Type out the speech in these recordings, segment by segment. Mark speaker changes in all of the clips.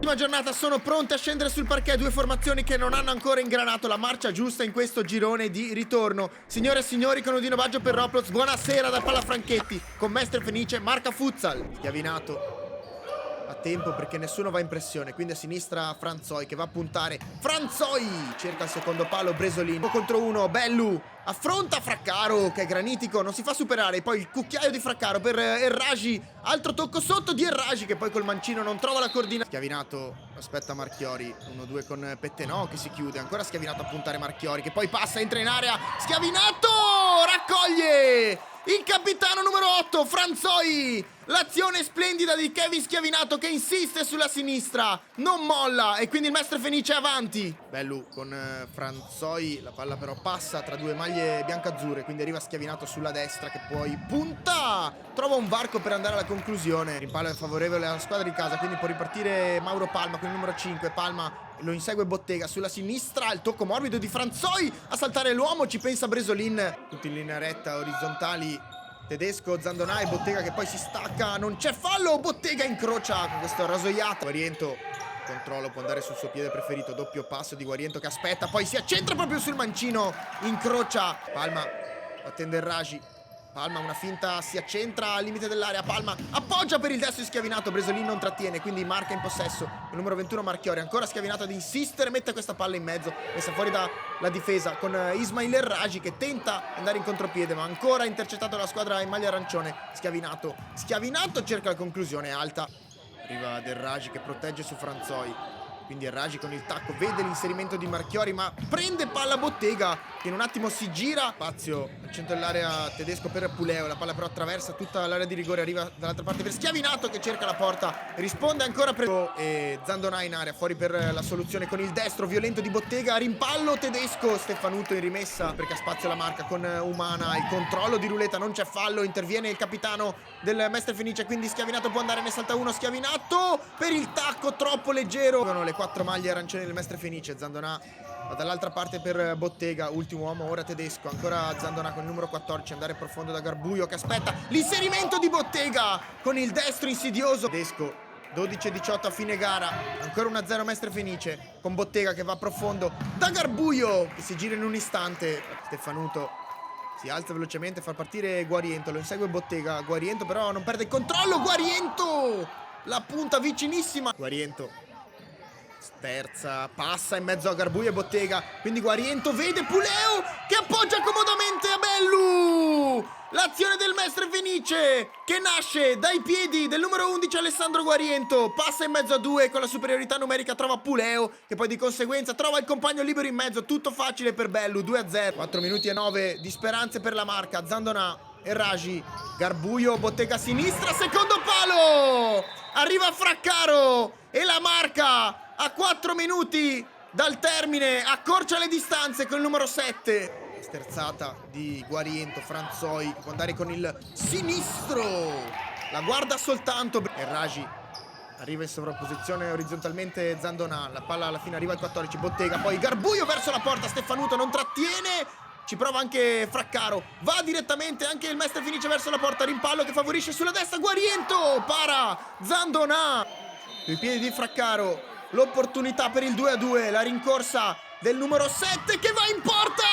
Speaker 1: Ultima giornata, sono pronte a scendere sul parquet due formazioni che non hanno ancora ingranato la marcia giusta in questo girone di ritorno. Signore e signori, con Udino Baggio per Roblox, buonasera da Palafranchetti con Mestre Fenice, Marca Futsal. Schiavinato a tempo perché nessuno va in pressione, quindi a sinistra Franzoi che va a puntare. Franzoi cerca il secondo palo, Bresolin 1 contro 1, Bellu affronta Fraccaro che è granitico, non si fa superare. Poi il cucchiaio di Fraccaro per Erragi, altro tocco sotto di Erragi che poi col mancino non trova la coordina. Schiavinato aspetta Marchiori, 1-2 con Pettenò che si chiude, ancora Schiavinato a puntare Marchiori che poi passa, entra in area, Schiavinato raccoglie il capitano numero 8, Franzoi. L'azione splendida di Kevin Schiavinato che insiste sulla sinistra, non molla e quindi il Mestre Fenice è avanti. Bellu con Franzoi, la palla però passa tra due maglie biancazzurre, quindi arriva Schiavinato sulla destra che poi punta, trova un varco per andare alla conclusione. Il rimpallo è favorevole alla squadra di casa, quindi può ripartire Mauro Palma con il numero 5, Palma lo insegue Bottega sulla sinistra, il tocco morbido di Franzoi a saltare l'uomo, ci pensa Bresolin, tutti in linea retta, orizzontali. Tedesco, Zandonà e Bottega che poi si stacca, non c'è fallo, Bottega incrocia con questo rasoiato. Guariento, controllo, può andare sul suo piede preferito, doppio passo di Guariento che aspetta, poi si accentra proprio sul mancino, incrocia, Palma attende Erragi. Palma una finta, si accentra al limite dell'area, Palma appoggia per il destro di Schiavinato, Bresolin non trattiene, quindi marca in possesso il numero 21 Marchiori, ancora Schiavinato ad insistere, mette questa palla in mezzo, messa fuori dalla difesa con Ismail Erragi che tenta di andare in contropiede ma ancora intercettato la squadra in maglia arancione. Schiavinato cerca la conclusione alta, arriva ad Erragi che protegge su Franzoi, quindi Erragi con il tacco vede l'inserimento di Marchiori ma prende palla Bottega che in un attimo si gira, spazio al centro dell'area Tedesco per Puleo, la palla però attraversa tutta l'area di rigore, arriva dall'altra parte per Schiavinato che cerca la porta, risponde ancora e Zandonà in area, fuori per la soluzione con il destro violento di Bottega, rimpallo Tedesco, Stefanuto in rimessa perché ha spazio la marca con Umana, il controllo di Ruleta, non c'è fallo, interviene il capitano del Mestre Fenice, quindi Schiavinato può andare, ne salta uno, Schiavinato per il tacco troppo leggero, sono le 4 maglie arancioni del Mestre Fenice, Zandonà va dall'altra parte per Bottega, ultimo uomo ora Tedesco, ancora Zandonà con il numero 14, andare profondo da Garbuio che aspetta l'inserimento di Bottega con il destro insidioso. Tedesco 12-18 a fine gara, ancora 1-0 Mestre Fenice con Bottega che va profondo da Garbuio che si gira in un istante, Stefanuto si alza velocemente, fa partire Guariento, lo insegue Bottega, Guariento però non perde il controllo, Guariento la punta vicinissima, Guariento terza, passa in mezzo a Garbuio e Bottega, quindi Guariento vede Puleo che appoggia comodamente a Bellu. L'azione del Mestre Fenice che nasce dai piedi del numero 11 Alessandro Guariento, passa in mezzo a due con la superiorità numerica, trova Puleo che poi di conseguenza trova il compagno libero in mezzo, tutto facile per Bellu, 2-0, 4 minuti e 9 di speranze per la marca, Zandonà, Erragi, Garbuio, Bottega a sinistra, secondo palo, arriva Fraccaro e la marca a 4 minuti dal termine accorcia le distanze con il numero 7. Sterzata di Guariento, Franzoi può andare con il sinistro, la guarda soltanto Erragi, arriva in sovrapposizione orizzontalmente Zandonà, la palla alla fine arriva al 14, Bottega, poi Garbuio verso la porta, Stefanuto non trattiene, ci prova anche Fraccaro, va direttamente anche il Mestre Fenice verso la porta, rimpallo che favorisce sulla destra, Guariento para Zandonà, sui piedi di Fraccaro, l'opportunità per il 2-2, la rincorsa del numero 7 che va in porta,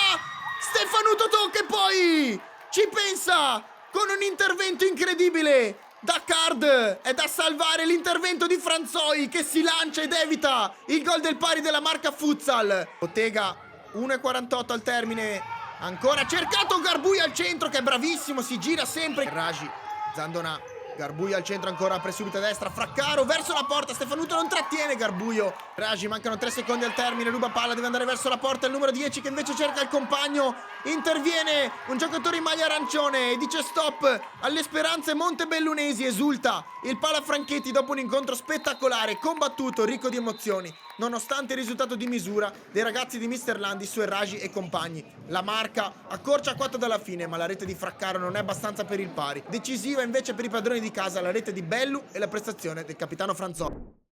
Speaker 1: Stefanuto tocca e poi ci pensa con un intervento incredibile da Card, è da salvare l'intervento di Franzoi che si lancia ed evita il gol del pari della Marca Futsal. Bottega 1:48 al termine, ancora cercato Garbuio al centro che è bravissimo, si gira sempre, Ragi, Zandonà, Garbuio al centro ancora, apre subito a destra, Fraccaro verso la porta, Stefanuto non trattiene Garbuio, Ragi, mancano 3 secondi al termine, ruba palla, deve andare verso la porta, il numero 10 che invece cerca il compagno, interviene un giocatore in maglia arancione e dice stop alle speranze montebellunesi, esulta il Palafranchetti dopo un incontro spettacolare, combattuto, ricco di emozioni, nonostante il risultato di misura dei ragazzi di Mister Landi su Erragi e compagni. La marca accorcia a 4 dalla fine, ma la rete di Fraccaro non è abbastanza per il pari. Decisiva invece per i padroni di casa la rete di Bellu e la prestazione del capitano Franzoi.